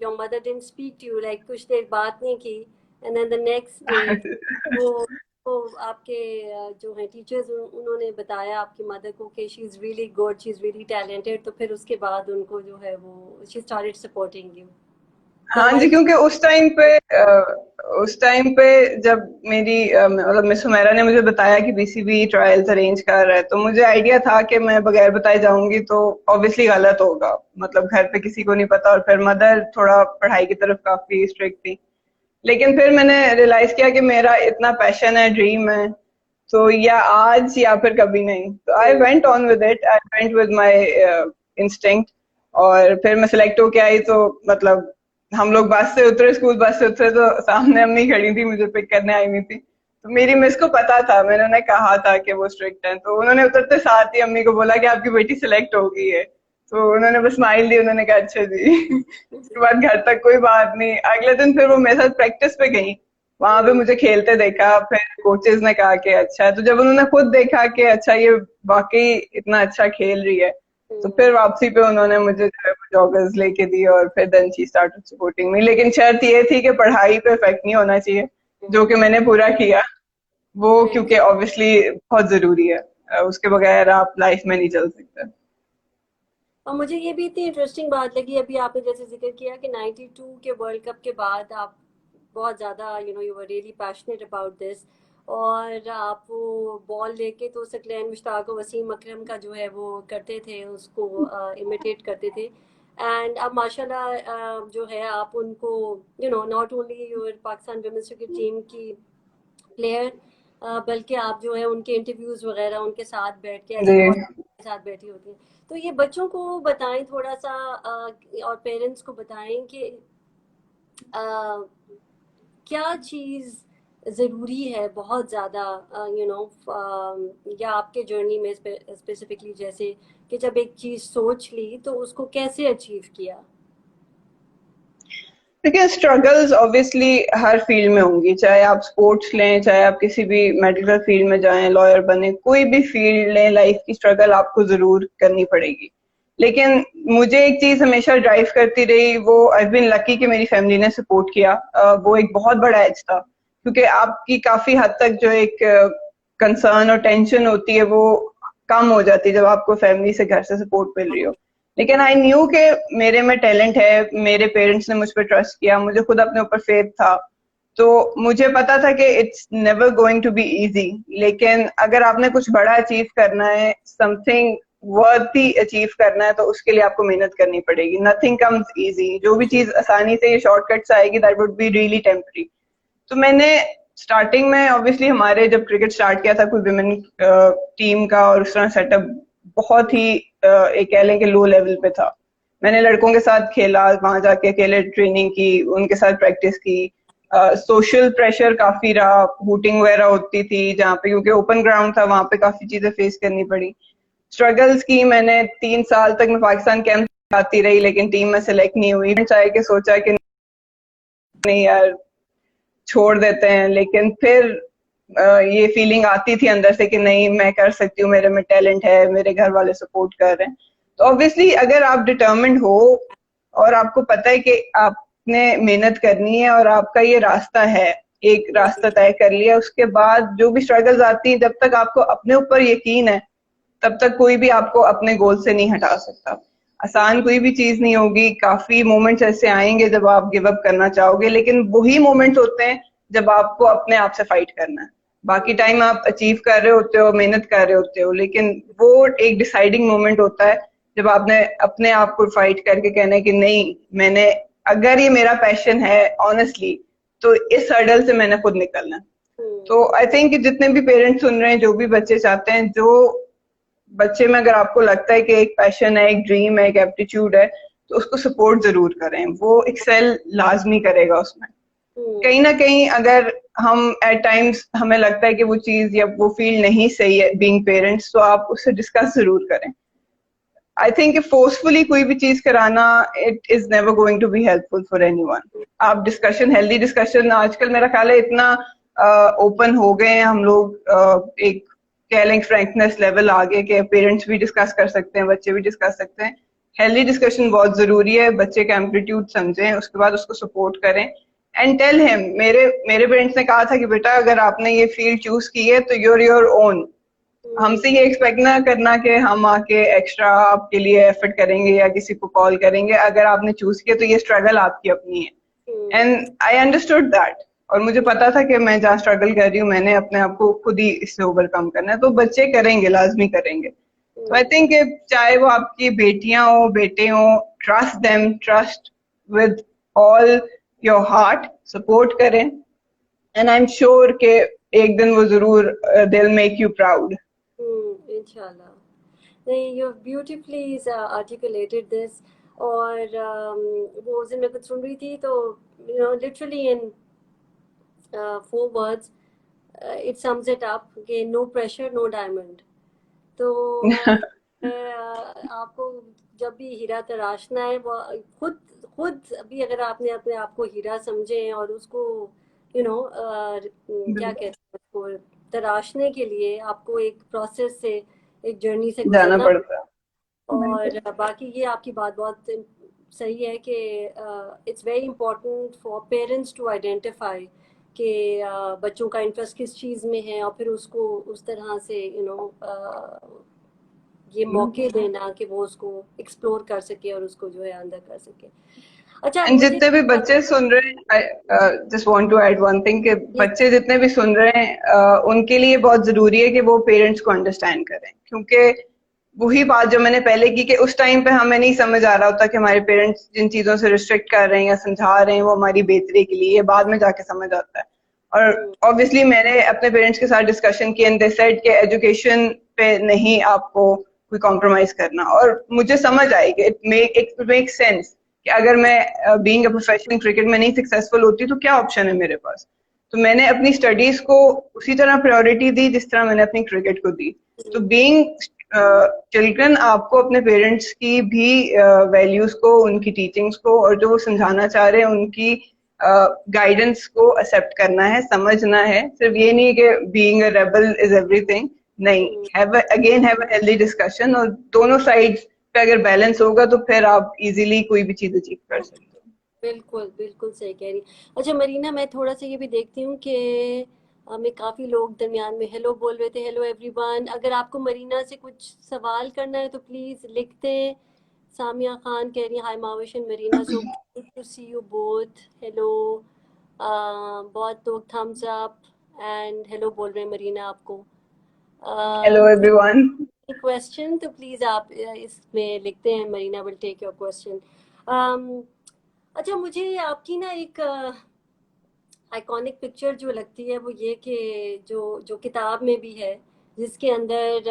your mother didn't speak to you, like कुछ देर बात नहीं की। And then the next day वो वो आपके जो है टीचर्स उन्होंने बताया आपकी मदर को कि she is really good, she is really talented, तो फिर उसके बाद उनको जो है वो शी स्टार्टेड सपोर्टिंग यू। तो हाँ जी, हमारे क्योंकि उस टाइम पे जब मेरी मतलब मिस हुमैरा ने मुझे बताया कि बीसीबी ट्रायल्स अरेंज कर रहा है, तो मुझे आइडिया था कि मैं बगैर बताए जाऊंगी तो ऑब्वियसली गलत होगा, मतलब घर पे किसी को नहीं पता, और फिर मदर थोड़ा पढ़ाई की तरफ काफी स्ट्रिक्ट थी। लेकिन फिर मैंने रियलाइज किया कि मेरा इतना पैशन है, ड्रीम है, तो या आज या फिर कभी नहीं। तो I went on with it, I went with my instinct. और फिर मैं सिलेक्ट होके आई, तो मतलब हम लोग बस से उतरे, स्कूल बस से उतरे, तो सामने अम्मी खड़ी थी, मुझे पिक करने आई हुई थी। तो मेरी मिस को पता था, मैंने उन्हें कहा था कि वो स्ट्रिक्ट है, तो उन्होंने उतरते साथ ही अम्मी को बोला कि आपकी बेटी सिलेक्ट हो गई है। तो उन्होंने बस स्माइल दी, उन्होंने कहा अच्छा जी। उसके बाद घर तक कोई बात नहीं। अगले दिन फिर वो मेरे साथ प्रैक्टिस पे गई, वहां पे मुझे खेलते देखा, फिर कोचेस ने कहा कि अच्छा है। तो जब उन्होंने खुद देखा कि अच्छा ये वाकई इतना अच्छा खेल रही है, तो फिर वापसी पे उन्होंने मुझे जो है जॉगर्स लेके दी, और फिर then she started supporting me. लेकिन शर्त ये थी कि पढ़ाई पे इफेक्ट नहीं होना चाहिए, जो कि मैंने पूरा किया वो, क्योंकि ऑब्वियसली बहुत जरूरी है, उसके बगैर आप लाइफ में नहीं चल सकते। और मुझे ये भी इतनी इंटरेस्टिंग बात लगी अभी आपने जैसे जिक्र किया कि 92 के वर्ल्ड कप के बाद आप बहुत ज़्यादा you were really passionate about this, और आप वो बॉल लेके तो सकलैन मुश्ताक और वसीम अकरम का जो है वो करते थे, उसको इमिटेट करते थे। एंड अब माशाल्लाह जो है आप उनको not only your Pakistan women's cricket team की प्लेयर, बल्कि आप जो है उनके इंटरव्यूज वगैरह उनके साथ बैठ के एज जी। ए के साथ बैठी होती हैं। तो ये बच्चों को बताएं थोड़ा सा, और पेरेंट्स को बताएं कि अ, क्या चीज़ ज़रूरी है बहुत ज़्यादा, यू नो या आपके जर्नी में स्पेसिफिकली, जैसे कि जब एक चीज़ सोच ली तो उसको कैसे अचीव किया। देखिए, स्ट्रगल्स ऑब्वियसली हर फील्ड में होंगी, चाहे आप स्पोर्ट्स लें, चाहे आप किसी भी मेडिकल फील्ड में जाएं, लॉयर बने, कोई भी फील्ड लें, लाइफ की स्ट्रगल आपको जरूर करनी पड़ेगी। लेकिन मुझे एक चीज हमेशा ड्राइव करती रही, वो आई बीन लकी कि मेरी फैमिली ने सपोर्ट किया। वो एक बहुत बड़ा एज था, क्योंकि आपकी काफी हद तक जो एक कंसर्न और टेंशन होती है वो कम हो जाती है जब आपको फैमिली से, घर से सपोर्ट मिल रही हो। लेकिन आई न्यू कि मेरे में टैलेंट है, मेरे पेरेंट्स ने मुझ पर ट्रस्ट किया, मुझे खुद अपने ऊपर फेथ था। तो मुझे पता था कि it's never going to be easy, लेकिन अगर आपने कुछ बड़ा अचीव करना है, समथिंग वर्थी अचीव करना है, तो उसके लिए आपको मेहनत करनी पड़ेगी। Nothing comes easy. जो भी चीज आसानी से, ये शॉर्टकट से आएगी, that would be really temporary. तो मैंने स्टार्टिंग में ऑब्वियसली, हमारे जब क्रिकेट स्टार्ट किया था कोई विमेन टीम का, और उस तरह सेटअप बहुत ही एक कह लें कि लो लेवल पे था। मैंने लड़कों के साथ खेला, वहां जाके अकेले ट्रेनिंग की, उनके साथ प्रैक्टिस की। सोशल प्रेशर काफी रहा, हूटिंग वगैरह होती थी जहाँ पे, क्योंकि ओपन ग्राउंड था, वहां पे काफी चीजें फेस करनी पड़ी। स्ट्रगल्स की मैंने, 3 साल तक मैं पाकिस्तान कैंप आती रही, लेकिन टीम में सेलेक्ट नहीं हुई। चाहे कि सोचा कि नहीं यार, छोड़ देते हैं, लेकिन फिर ये फीलिंग आती थी अंदर से कि नहीं, मैं कर सकती हूँ, मेरे में टैलेंट है, मेरे घर वाले सपोर्ट कर रहे हैं। तो ऑब्वियसली अगर आप डिटर्मिन्ड हो और आपको पता है कि आपने मेहनत करनी है और आपका ये रास्ता है, एक रास्ता तय कर लिया, उसके बाद जो भी स्ट्रगल्स आती हैं, जब तक आपको अपने ऊपर यकीन है, तब तक कोई भी आपको अपने गोल से नहीं हटा सकता। आसान कोई भी चीज नहीं होगी, काफी मोमेंट्स ऐसे आएंगे जब आप गिव अप करना चाहोगे, लेकिन वही मोमेंट्स होते हैं जब आपको अपने आप से फाइट करना है। बाकी टाइम आप अचीव कर रहे होते हो, मेहनत कर रहे होते हो, लेकिन वो एक डिसाइडिंग मोमेंट होता है जब आपने अपने आप को फाइट करके कहना है कि नहीं, मैंने, अगर ये मेरा पैशन है ऑनेस्टली, तो इस हर्डल से मैंने खुद निकलना है। तो आई थिंक जितने भी पेरेंट्स सुन रहे हैं, जो भी बच्चे चाहते हैं, जो बच्चे में अगर आपको लगता है कि एक पैशन है, एक ड्रीम है, एक एप्टीट्यूड है, तो उसको सपोर्ट जरूर करें। वो एक्सेल लाजमी करेगा उसमें। कहीं ना कहीं अगर हम एट टाइम्स हमें लगता है कि वो चीज या वो फील्ड नहीं सही है बीइंग पेरेंट्स, तो आप उससे डिस्कस जरूर करें। आई थिंक फोर्सफुली कोई भी चीज कराना, it is never going to be helpful for anyone. आप डिस्कशन, हेल्दी डिस्कशन, आजकल मेरा ख्याल है इतना ओपन हो गए हैं हम लोग, एक कह लें फ्रैंकनेस लेवल आ गया कि पेरेंट्स भी डिस्कस कर सकते हैं, बच्चे भी डिस्कस सकते हैं। हेल्दी डिस्कशन बहुत जरूरी है। बच्चे का एम्पलीट्यूड समझें, उसके बाद उसको सपोर्ट करें एंड टेल हिम। मेरे मेरे पेरेंट्स ने कहा था कि बेटा, अगर आपने ये फील्ड चूज की है तो यूर योर ओन। हमसे ये एक्सपेक्ट ना करना कि हम आके एक्स्ट्रा आपके लिए एफर्ट करेंगे या किसी को कॉल करेंगे। अगर आपने चूज किया तो ये स्ट्रगल आपकी अपनी है। And I understood that. और मुझे पता था कि मैं जहाँ स्ट्रगल कर रही हूँ, मैंने अपने आप को खुद ही इससे ओवरकम करना है। तो बच्चे करेंगे, लाजमी करेंगे। तो आई थिंक चाहे वो आपकी बेटियां हो, बेटे हो, trust them, trust with all your heart, support करें। एंड आई एम श्योर कि एक दिन वो जरूर they will make you proud. इंशाल्लाह। नहीं, यू ब्यूटीफुली आर्टिकुलेटेड दिस। और वो उस दिन मैं कुछ सुन रही थी, तो literally in 4 words it sums it up कि नो प्रेशर नो डायमंड। तो आपको जब भी हीरा तराशना है, वो खुद खुद भी अगर आपने अपने आप को हीरा समझे और उसको क्या कहते हैं उसको, तराशने के लिए आपको एक प्रोसेस से, एक जर्नी से जाना गुजरना। पड़ता है। बिल्कुल। और बाकी ये आपकी बात बहुत सही है कि it's very important for parents to identify कि बच्चों का इंटरेस्ट किस चीज़ में है, और फिर उसको उस तरह से ये मौके देना कि वो उसको एक्सप्लोर कर सके और उसको जो है अंदर कर सके। अच्छा, एंड मुझे जितने भी बच्चे सुन रहे हैं, just want to add one thing, कि बच्चे जितने भी सुन रहे हैं, उनके लिए बहुत जरूरी है कि वो पेरेंट्स को अंडरस्टैंड करें। क्योंकि वही बात जो मैंने पहले की, कि उस टाइम पे हमें नहीं समझ आ रहा होता कि हमारे पेरेंट्स जिन चीजों से रिस्ट्रिक्ट कर रहे हैं या समझा रहे हैं वो हमारी बेहतरी के लिए, ये बाद में जाके समझ आता है। और ऑब्वियसली मैंने अपने पेरेंट्स के साथ डिस्कशन की, एंड दे सेड कि एजुकेशन पे नहीं आपको कोई कॉम्प्रोमाइज करना। और मुझे समझ आई कि इट मेक सेंस कि अगर मैं बीइंग अ प्रोफेशनल क्रिकेट में नहीं सक्सेसफुल होती तो क्या ऑप्शन है मेरे पास। तो मैंने अपनी स्टडीज को उसी तरह प्रायोरिटी दी जिस तरह मैंने अपनी क्रिकेट को दी। तो बीइंग चिल्ड्रन, आपको अपने पेरेंट्स की भी वैल्यूज को, उनकी टीचिंग्स को, और जो वो समझाना चाह रहे हैं उनकी गाइडेंस को एक्सेप्ट करना है, समझना है। सिर्फ ये नहीं कि being a rebel is everything, नहीं। हैव अ हेल्दी डिस्कशन, और दोनों साइड्स पे अगर बैलेंस होगा तो फिर आप इजीली कोई भी चीज अचीव कर सकते हो। बिल्कुल बिल्कुल सही कह रही। अच्छा मरीना, मैं थोड़ा सा ये भी देखती हूँ कि हमें काफ़ी लोग दरमियान में हेलो बोल रहे थे। हेलो एवरीवन, अगर आपको मरीना से कुछ सवाल करना है तो प्लीज़ लिख दें। सामिया खान कह रही है hi Mavish and Marina, so good to see you both, hello. बहुत लोग थम्स अप एंड हेलो बोल रहे हैं मरीना आपको। Hello everyone. क्वेश्चन तो प्लीज आप इसमें लिखते हैं, Marina will take your question. अच्छा, मुझे आपकी ना एक आइकॉनिक पिक्चर जो लगती है वो ये कि जो जो किताब में भी है, जिसके अंदर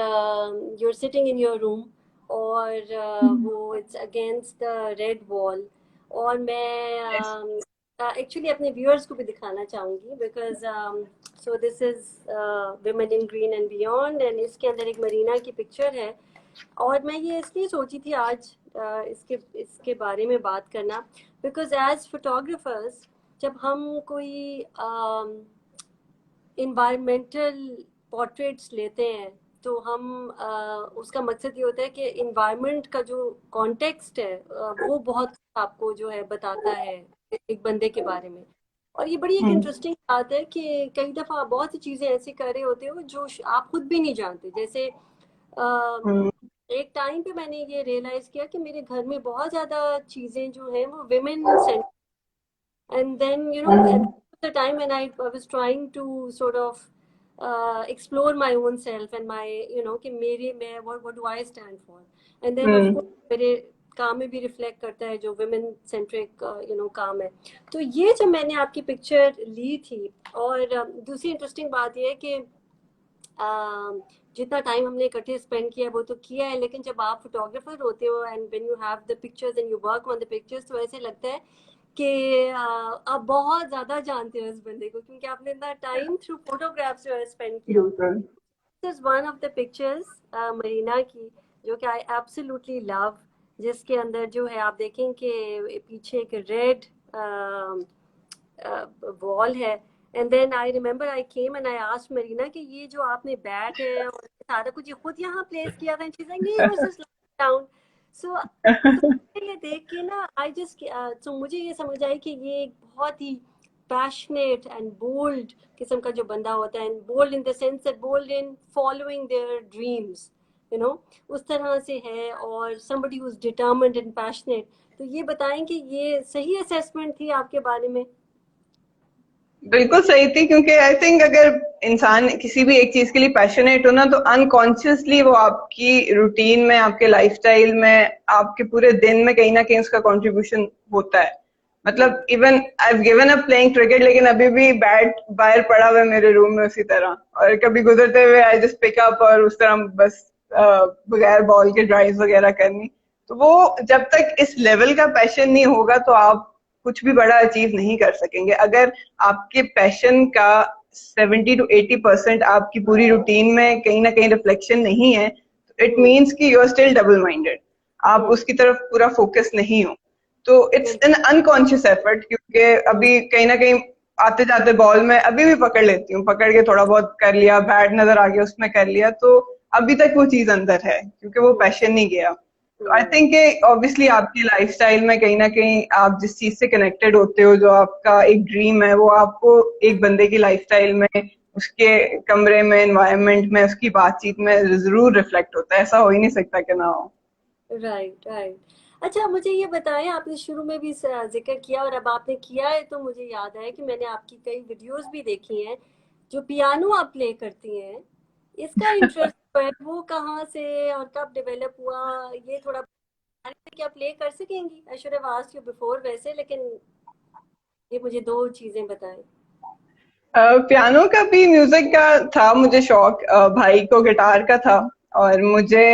you are sitting in your room और वो it's against the red wall. और मैं एक्चुअली अपने व्यूअर्स को भी दिखाना चाहूँगी because so this is women in green and beyond, and इसके अंदर एक मरीना की पिक्चर है। और मैं ये इसलिए सोची थी आज इसके इसके बारे में बात करना, बिकॉज एज फोटोग्राफर्स जब हम कोई इन्वायरमेंटल पोर्ट्रेट्स लेते हैं तो हम उसका मकसद ये होता है कि इन्वायरमेंट का जो कॉन्टेक्स्ट है वो बहुत आपको जो है बताता है एक बंदे के बारे में। और ये बड़ी एक इंटरेस्टिंग बात है कि कई दफ़ा बहुत सी चीज़ें ऐसी कर रहे होते हो जो आप खुद भी नहीं जानते। जैसे एक टाइम पे मैंने ये रियलाइज किया कि मेरे घर में बहुत ज़्यादा चीज़ें जो हैं वो women centre, and then at the time when I was trying to sort of explore my own self and my कि मेरे मैं what do I stand for, and then of course मेरे काम में भी रिफ्लेक्ट करता है जो women centric काम है। तो ये जब मैंने आपकी पिक्चर ली थी, और दूसरी इंटरेस्टिंग बात ये है कि जितना टाइम हमने इकट्ठे स्पेंड किया वो तो किया है, लेकिन जब आप फोटोग्राफर होते हो and when you have the pictures and you work on the pictures तो ऐसे लगता है कि आप बहुत ज्यादा जानते हो इस बंदे को, क्योंकि आपने इतना टाइम थ्रू फोटोग्राफ्स जो है स्पेंड किया होता है। This is one of the pictures Marina की जो कि आई एब्सोल्युटली लव, जिसके अंदर जो है आप देखें कि पीछे एक रेड वॉल है। And then I remember I came and I asked Marina कि ये जो आपने बैट है और सारा कुछ ये खुद यहाँ प्लेस किया था, एंड शी इज लाइक नहीं, इट वाज जस्ट डाउन। सो ये देख के ना आई जस्ट तो मुझे ये समझ आई कि ये एक बहुत ही पैशनेट एंड बोल्ड किस्म का जो बंदा होता है, and bold in the sense that bold in following their dreams, उस तरह से है, और somebody who's determined and passionate। तो ये बताएं कि ये सही असेसमेंट थी आपके बारे में? बिल्कुल सही थी, क्योंकि आई थिंक अगर इंसान किसी भी एक चीज के लिए पैशनेट हो ना तो अनकॉन्शियसली वो आपकी रूटीन में, आपके लाइफस्टाइल में, आपके पूरे दिन में कहीं ना कहीं उसका कंट्रीब्यूशन होता है। मतलब even I have given up playing cricket, लेकिन अभी भी बैट बाहर पड़ा हुआ है मेरे रूम में उसी तरह, और कभी गुजरते हुए आई जस्ट पिक अप और उस तरह बस बगैर बॉल के ड्राइव वगैरह करनी। तो वो जब तक इस लेवल का पैशन नहीं होगा तो आप कुछ भी बड़ा अचीव नहीं कर सकेंगे। अगर आपके पैशन का 70 to 80% आपकी पूरी रूटीन में कहीं ना कहीं रिफ्लेक्शन नहीं है तो इट मीन्स कि you are still double minded, आप उसकी तरफ पूरा फोकस नहीं हो। तो इट्स एन अनकॉन्शियस एफर्ट, क्योंकि अभी कहीं ना कहीं आते जाते बॉल में अभी भी पकड़ लेती हूँ, पकड़ के थोड़ा बहुत कर लिया, बैट नजर आ गया उसमें कर लिया, तो अभी तक वो चीज अंदर है क्योंकि वो पैशन नहीं गया। तो आई थिंक ऑब्वियसली आपकी लाइफस्टाइल में कहीं ना कहीं आप जिस चीज से कनेक्टेड होते हो, जो आपका एक ड्रीम है, वो आपको एक बंदे की लाइफस्टाइल में, उसके कमरे में, एनवायरनमेंट में, उसकी बातचीत में जरूर रिफ्लेक्ट होता है। ऐसा हो ही नहीं सकता कि ना हो। Right right. अच्छा, मुझे ये बताएं, आपने शुरू में भी जिक्र किया और अब आपने किया है तो मुझे याद है कि मैंने आपकी कई वीडियोस भी देखी हैं, जो पियानो आप प्ले करती हैं, इसका इंटरेस्ट वो कहाँ से और कब डेवलप हुआ, ये थोड़ा क्या प्ले कर सकेंगी? I should have asked you before वैसे, लेकिन ये मुझे दो चीजें बताएं। पियानो का भी, म्यूजिक का था मुझे शौक, भाई को गिटार का था, और मुझे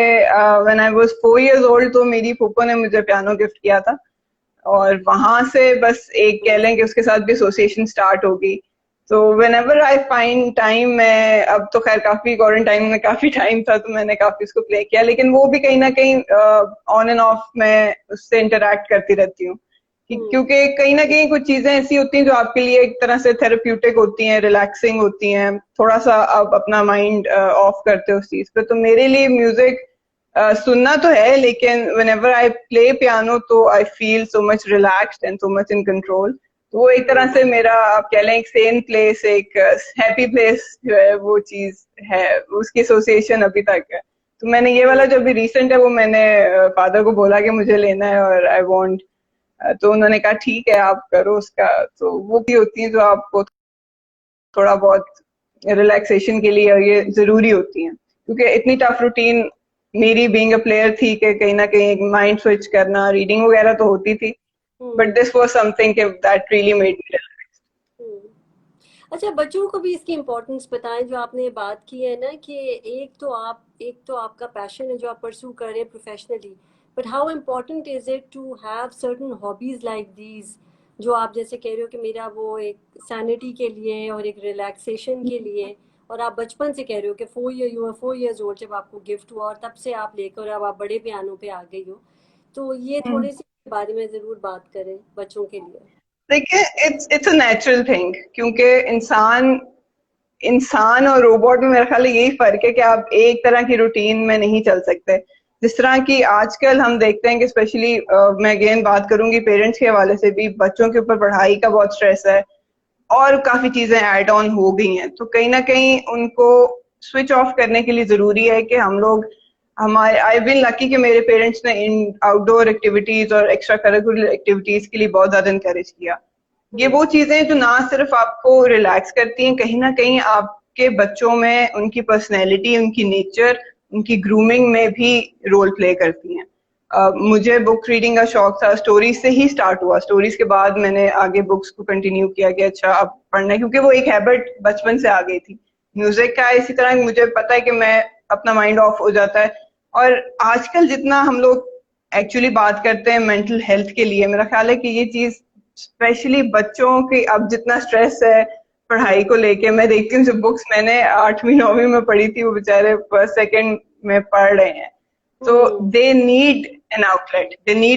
when I was 4 years old तो मेरी फूफो ने मुझे पियानो गिफ्ट किया था, और वहां से बस एक कह लें कि उसके साथ भी एसोसिएशन स्टार्ट हो गई। तो व्हेनेवर आई फाइंड टाइम, मैं अब तो खैर काफी क्वारंटाइन में काफी टाइम था तो मैंने काफी उसको प्ले किया, लेकिन वो भी कहीं ना कहीं ऑन एंड ऑफ मैं उससे इंटरेक्ट करती रहती हूँ, क्योंकि कहीं ना कहीं कुछ चीजें ऐसी होती हैं जो आपके लिए एक तरह से थेरेप्यूटिक होती हैं, रिलैक्सिंग होती हैं, थोड़ा सा आप अपना माइंड ऑफ करते हो उस चीज पे। तो मेरे लिए म्यूजिक सुनना तो है, लेकिन whenever I play piano तो I feel so much relaxed and so much in control। तो वो एक तरह से मेरा, आप कह लें, एक सेन प्लेस, एक हैप्पी प्लेस जो है वो चीज है, उसकी एसोसिएशन अभी तक है। तो मैंने ये वाला जो अभी रिसेंट है वो मैंने फादर को बोला कि मुझे लेना है और आई वांट, तो उन्होंने कहा ठीक है आप करो उसका। तो वो भी होती है जो आपको थोड़ा बहुत रिलैक्सेशन के लिए ये जरूरी होती हैं, क्योंकि इतनी टफ रूटीन मेरी बीइंग अ प्लेयर थी कि कहीं ना कहीं माइंड स्विच करना, रीडिंग वगैरह तो होती थी, but hmm. This was something that really made me relax. Hmm. अच्छा, बच्चों को भी इसकी इम्पोर्टेंस बताएं, जो आपने बात की है ना कि एक तो आपका पैशन है जो आप परस्यू कर रहे हैं professionally, but how important is it to have certain hobbies like these, जो आप जैसे कह रहे हो कि मेरा वो एक सैनिटी के लिए और एक रिलैक्सेशन के लिए, और आप बचपन से कह रहे हो कि 4 year you are 4 years old जब आपको गिफ्ट हुआ, और तब से आप लेकर अब आप बड़े पियानो पे आ गई हो। तो ये थोड़े से बारे में जरूर बात करें बच्चों के लिए। देखिए, इट्स अ नेचुरल थिंग, क्योंकि इंसान इंसान और रोबोट में मेरा ख्याल है यही फर्क है कि आप एक तरह की रूटीन में नहीं चल सकते। जिस तरह की आजकल हम देखते हैं कि स्पेशली मैं अगेन बात करूंगी पेरेंट्स के हवाले से भी, बच्चों के ऊपर पढ़ाई का बहुत स्ट्रेस है और काफी चीजें ऐड ऑन हो गई हैं, तो कहीं ना कहीं उनको स्विच ऑफ करने के लिए जरूरी है कि हम लोग, हमारे, आई बीन लकी कि मेरे पेरेंट्स ने इन आउटडोर एक्टिविटीज और एक्स्ट्रा करिकुलर एक्टिविटीज के लिए बहुत ज्यादा इंकरेज किया। ये हम्म। वो चीजें जो ना सिर्फ आपको रिलैक्स करती हैं, कहीं ना कहीं आपके बच्चों में उनकी पर्सनैलिटी, उनकी नेचर, उनकी ग्रूमिंग में भी रोल प्ले करती हैं। मुझे बुक रीडिंग का शौक था, स्टोरीज से ही स्टार्ट हुआ, स्टोरीज के बाद मैंने आगे बुक्स को कंटिन्यू किया कि अच्छा अब पढ़ना है, क्योंकि वो एक हैबिट बचपन से आ गई थी। म्यूजिक का इसी तरह मुझे पता है कि मैं अपना माइंड ऑफ हो जाता है, और आजकल जितना हम लोग एक्चुअली बात करते हैं मेंटल हेल्थ के लिए, मेरा ख्याल है कि ये चीज स्पेशली बच्चों की, अब जितना स्ट्रेस है पढ़ाई को लेके, मैं देखती हूँ जो बुक्स मैंने 8वीं 9वीं में पढ़ी थी वो बेचारे फर्स्ट सेकंड में पढ़ रहे हैं। तो hmm. They need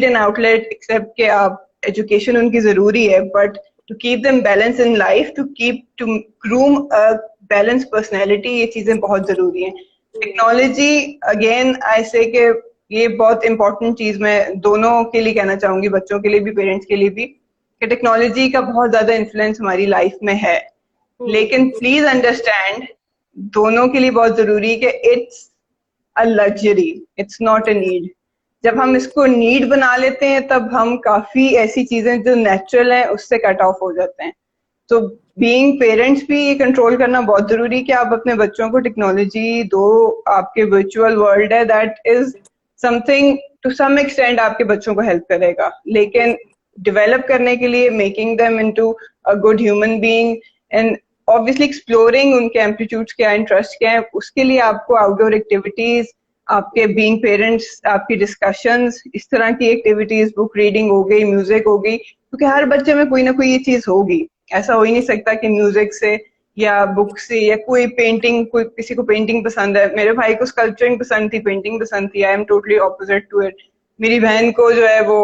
an outlet, except कि आप एजुकेशन उनकी जरूरी है, but to keep them balance in life, to groom a balance personality, ये चीजें बहुत जरूरी हैं। टेक्नोलॉजी, अगेन आई से कि ये बहुत इंपॉर्टेंट चीज मैं दोनों के लिए कहना चाहूंगी, बच्चों के लिए भी पेरेंट्स के लिए भी, कि टेक्नोलॉजी का बहुत ज्यादा इन्फ्लुएंस हमारी लाइफ में है, लेकिन हम्म। प्लीज अंडरस्टैंड दोनों के लिए बहुत जरूरी है कि it's a luxury, it's not a need. जब हम हम्म। इसको नीड बना लेते हैं तब हम काफी ऐसी चीजें जो नेचुरल हैं उससे कट ऑफ हो जाते हैं। तो बीइंग पेरेंट्स भी ये कंट्रोल करना बहुत जरूरी है कि आप अपने बच्चों को टेक्नोलॉजी दो। आपके वर्चुअल वर्ल्ड है, that is something to some extend आपके बच्चों को हेल्प करेगा, लेकिन डेवलप करने के लिए, making them into a good human being and obviously exploring उनके एम्पलीट्यूड्स क्या है, इंटरेस्ट क्या है, उसके लिए आपको आउटडोर एक्टिविटीज, आपके बीइंग पेरेंट्स, आपकी डिस्कशंस, इस तरह की एक्टिविटीज, बुक रीडिंग हो गई, म्यूजिक हो गई, क्योंकि हर बच्चे में कोई ना कोई ये चीज होगी। ऐसा हो ही नहीं सकता कि म्यूजिक से या बुक से, या कोई पेंटिंग, कोई किसी को पेंटिंग पसंद है, मेरे भाई को स्कल्पचरिंग पसंद थी, पेंटिंग पसंद थी, I am totally opposite to it. मेरी बहन को जो है वो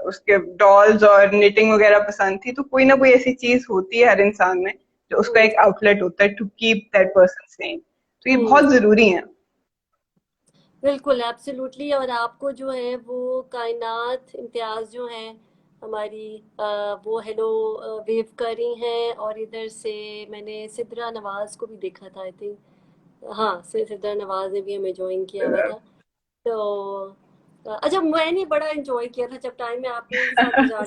उसके डॉल्स और निटिंग वगैरह पसंद थी। तो कोई ना कोई ऐसी चीज होती है हर इंसान में जो उसका हम्म। एक आउटलेट होता है to keep that person same. तो ये हम्म। बहुत जरूरी है। बिल्कुल, एब्सोल्युटली। और आपको जो है वो कायनात इम्तियाज जो हैं हमारी, वो हेलो वेव कर रही हैं, और इधर से मैंने सिद्रा नवाज को भी देखा था, आई थिंक। हाँ, सिद्रा नवाज ने भी हमें ज्वाइन किया हुआ था। तो अच्छा, मैंने बड़ा एंजॉय किया था जब टाइम में आपने उनके साथ गुजारा।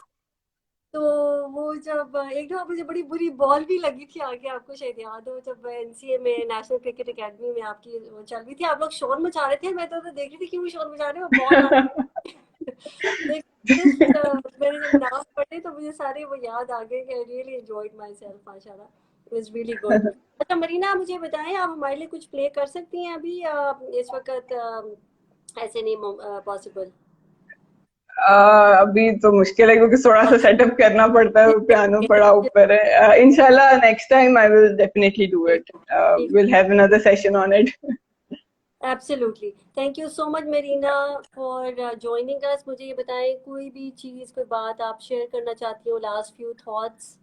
तो वो जब एक दफा मुझे बड़ी बुरी बॉल भी लगी थी आगे, आपको शायद याद हो, जब एनसीए में, नेशनल क्रिकेट एकेडमी में आपकी वो चल रही थी, आप लोग शोर मचा रहे थे, मैं तो देख रही थी क्यों शोर मचा रहे हो, बॉल आ रही। लेकिन मैंने जब नाम पढ़े तो मुझे सारे वो याद आ गए कि I really enjoyed my self माशाल्लाह, इट वाज रियली गुड। अच्छा मरीना, मुझे बताएं, आप हमारे लिए कुछ प्ले कर सकती हैं अभी, या इस वक्त ऐसे नहीं पॉसिबल? अभी तो मुश्किल है क्योंकि थोड़ा सा सेटअप करना पड़ता है, वो पियानो पड़ा ऊपर है। इंशाल्लाह next time I will definitely do it, will have another session on it. Absolutely. Thank you so much Mirena for joining us. मुझे ये बताएं, कोई भी चीज़, कोई बात आप शेयर करना चाहती हो, लास्ट फ्यू थॉट्स?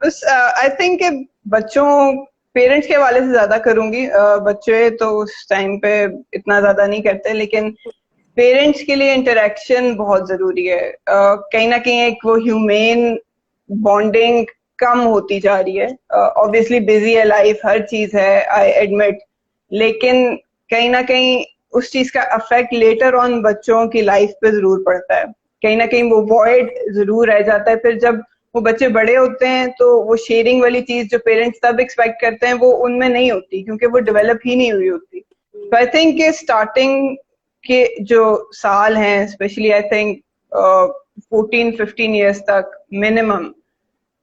बस आई थिंक बच्चों, पेरेंट्स के हवाले से ज्यादा करूंगी। बच्चे तो उस टाइम पे इतना ज्यादा नहीं करते, लेकिन पेरेंट्स के लिए इंटरेक्शन बहुत जरूरी है। कहीं ना कहीं एक वो ह्यूमेन बॉन्डिंग कम होती जा रही है। ऑब्वियसली बिजी है लाइफ, हर चीज है, आई एडमिट, लेकिन कहीं ना कहीं उस चीज का अफेक्ट लेटर ऑन बच्चों की लाइफ पे जरूर पड़ता है। कहीं ना कहीं वो वॉइड जरूर रह जाता है। फिर जब वो बच्चे बड़े होते हैं तो वो शेयरिंग वाली चीज जो पेरेंट्स तब एक्सपेक्ट करते हैं वो उनमें नहीं होती, क्योंकि वो डेवलप ही नहीं हुई होती। तो आई थिंक कि स्टार्टिंग के जो साल हैं, स्पेशली आई थिंक 14-15 ईयर्स तक मिनिमम,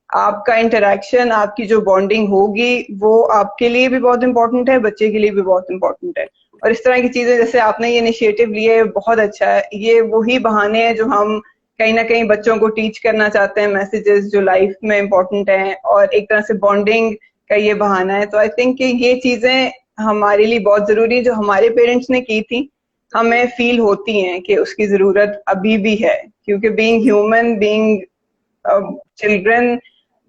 आपका इंटरेक्शन, आपकी जो बॉन्डिंग होगी वो आपके लिए भी बहुत इंपॉर्टेंट है, बच्चे के लिए भी बहुत इंपॉर्टेंट है। और इस तरह की चीजें जैसे आपने ये इनिशिएटिव लिए है, बहुत अच्छा है। ये वही बहाने हैं जो हम कहीं ना कहीं बच्चों को टीच करना चाहते हैं, मैसेजेस जो लाइफ में इंपॉर्टेंट हैं, और एक तरह से बॉन्डिंग का ये बहाना है। तो आई थिंक कि ये चीजें हमारे लिए बहुत जरूरी है, जो हमारे पेरेंट्स ने की थी, हमें फील होती हैं कि उसकी जरूरत अभी भी है, क्योंकि बीइंग ह्यूमन, बीइंग चिल्ड्रन,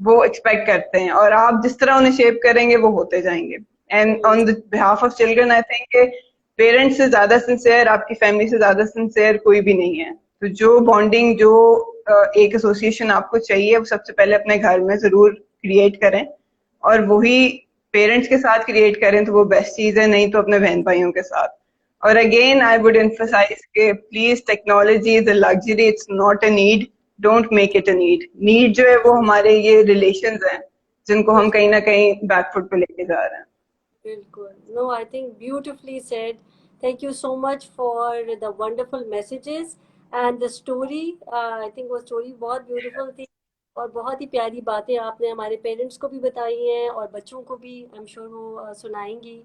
वो एक्सपेक्ट करते हैं, और आप जिस तरह उन्हें शेप करेंगे वो होते जाएंगे। And on the behalf of children I think parents से ज्यादा सिंसियर, आपकी फैमिली से ज्यादा सिंसियर कोई भी नहीं है। तो जो बॉन्डिंग, जो एक एसोसिएशन आपको चाहिए, वो सबसे पहले अपने घर में जरूर क्रिएट करें, और वही पेरेंट्स के साथ क्रिएट करें तो वो बेस्ट चीज है, नहीं तो अपने बहन भाइयों के साथ। और अगेन आई वुड एम्फसाइज के please, technology is a luxury, it's not a need. Don't make it a need. Need जो है वो हमारे ये रिलेशंस हैं, जिनको हम कहीं ना कहीं बैकफुट पे लेके जा रहे हैं। बिल्कुल। No, I think beautifully said. Thank you so much for the wonderful messages and the story. I think वो स्टोरी बहुत ब्यूटीफुल थी, और बहुत ही प्यारी बातें आपने हमारे पेरेंट्स को भी बताई हैं, और बच्चों को भी आई एम श्योर वो सुनाएंगी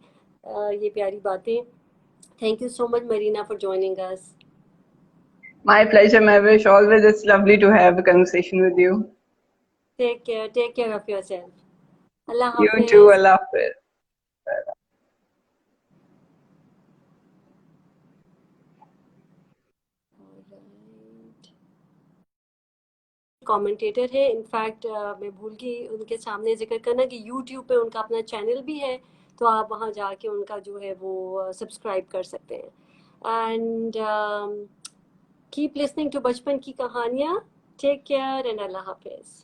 ये प्यारी बातें। Thank you so much Marina for joining us. My pleasure, Mavish. Always it's lovely to have a conversation with you. Take care of your self. अल्लाह You too. हाफिज। Allah Hafiz. कमेंटेटर है, in fact मैं भूल गई उनके सामने जिक्र करना कि यूट्यूब पे उनका अपना चैनल भी है, तो आप वहाँ जाके उनका जो है वो सब्सक्राइब कर सकते हैं। एंड कीप लिसनिंग टू बचपन की कहानियाँ। टेक केयर एंड अल्लाह हाफिज।